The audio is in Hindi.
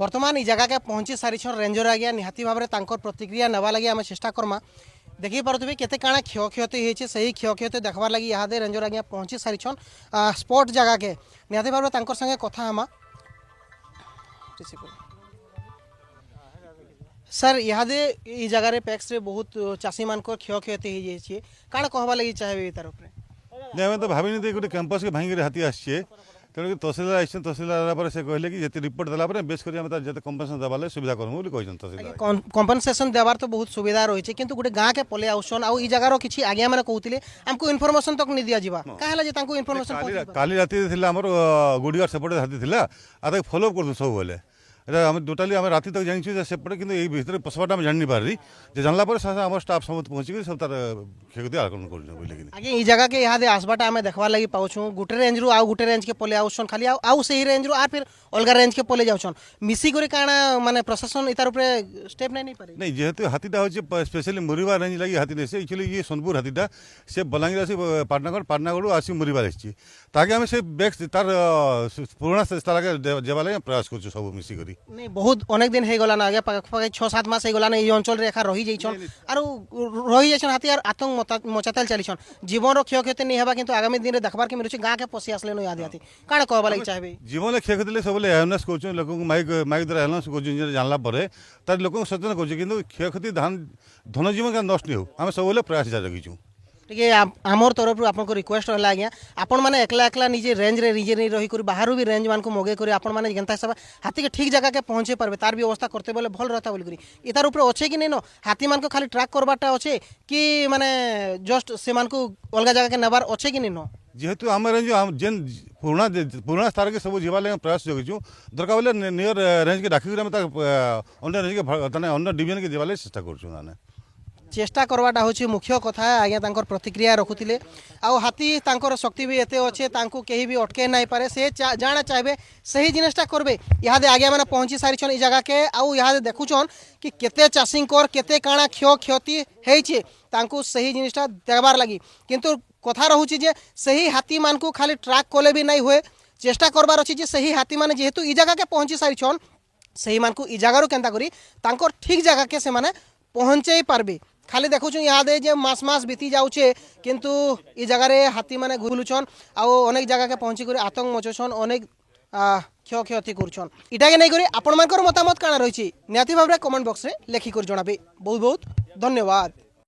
बर्तमान ई जगह के पहुँची सारी रेंजर आज्ञा निहाती भाव में प्रतिक्रिया नेवा लगी आम चेष्टा करमा देखी पारे केते काଣା क्षयक्षति होती से ही क्षयक्षति देखबार लगी यहाँ रेंजर आज्ञा पहुँची सारी स्पॉट जगह के निहाती भाव में संगे कथा हमा सर इहादे ई जगह पैक्स रे बहुत चाषी मान क्षयक्षति हो जाए काଣା कहवा लगी चाहे तार नहीं आम तो भाभी गोटे कैंपस के भांगी हाथी आसे तेणुक तहसीलदार आए तहसीलदार से कहले कि जिते रिपोर्ट देला बेस कर कम्पेनसेसन देवा सुविधा करमु तहसीलदार कम्पेनसेसन देवार तो बहुत सुविधा रही किंतु गोटे गाँ के पले आउसन आउ ई जगार किसी आज्ञा मैंने कहते आमको इनफर्मेशन तक नहीं दि जावा कहीं इनफर्मेशन काली राति गुड़ियार सेपटे हाथी था आ फॉलोअप कर सब बेले आम टोटाली आम राति तक जानी सेपटे कि भर पशुटा आम जानी पारि जानला आम स्टाफ समस्त पहुँचिक सब तार क्षति आकलन कर आगे ई जगह के यहाँ आसबाटा आम देखवा लगी पाऊँ गोटे रेंज रु आउ गोटे रेंज के पले आउसन खाली आउ से रेंज रु फिर अलग रेंज के पले जाऊन मिसिक काଣା माने प्रशासन इतार ऊपर स्टेप नहीं पारे नहीं जेहेतु हाथीटा हूँ स्पेशली मुरीबा रेंज लगी हाथी नहीं से एक्चुअली ये सोनपुर हाथीटा से बलांगीर आसी पाटनागढ़ आसी मुरीबा आसी ताकि आम से बैग तार पुराना स्थान देवा लगे प्रयास कर सब मिसिक नहीं बहुत अनेक दिन हो गलान आगे पाखे 6-7 मास हो गलान ये अंचल रेखा रही जाइछन आरो रही जाइछन हाथी आर आतंक मचाताल चलीछन जीवन रो क्षयक्षति नहीं हेबा किंतु आगामी दिन रे देखबार के मिलुछ गाँ के पसी आसले न याद हाथी काଣା कहबा लागि चाहबे जीवन क्षयक्षति सब अवेयरनेस कर लोक माइक द्वारा अवेयरनेस कर जानला तार लोक सचेतन कर किंतु क्षयक्षति धन जीवन का नष्ट नहीं हो आम सब प्रयास जारी रखीचु टे आमर तरफ आपको रिक्वेस्ट है आज्ञा आपण मैंने एकला एकला निजे रेंज रे निजे नहीं रही बाहर भी रेंज मान को मगे कर आपण मैंने जनता हिसाब हाथी के ठीक जगह के पहुँचे पारे तार व्यवस्था करते बोले भल रहता बोल इतार ऊपर अच्छे कि नहीं न हाथी मान को खाली ट्रैक करवाटा अच्छे कि माने जस्ट से मान को अलग जगह के नेबार अच्छे कि नहीं न जेहेतु आम रेंज जेन पुराना स्थान के सब जीवा प्रयास जगीचु दरकार बोले नियर रेंज के डाकिक अन्य रेंज के अन्य डिवीजन के जीवा चेष्टा कर चेष्टा करवाटा हूँ मुख्य कथा आज्ञा तांकर प्रतिक्रिया रखुले आउ हाथी तांकर शक्ति भी एते अच्छे तांको कहीं भी अटके नहीं पारे से जाना चाहे सही जिनिसटा करबे इहादे आज्ञा मैंने पहुँची सारी जगह के आउ इहादे देखुछन कि केते चाषी केते काଣା क्षति होइछे तांको सही जिनिसटा देबार लगी किंतु कथा रहूची जे सही हाथी मान को खाली ट्रैक कले भी नहीं हुए चेष्टा करबार अछि जे सही हाथी माने जेहेतु ई जगह के पहुँची सारी सही मान को ई जगार केन्ता करी तांकर ठीक जगह के से माने पहुँचे पारबे खाली देखुँ यहाँ जे मास मास बीती जाऊे किंतु ई जगार हाथी मैंने घुलुछन आउ अनेक जगह के पहुँची कर आतंक मचुछन अनेक क्षयक्षति करुछन इटा के नहीं करी आपण मानकर मतामत काଣା रही निहाती भाव में कमेंट बॉक्स रे लेखिक जणाबे बहुत बहुत धन्यवाद।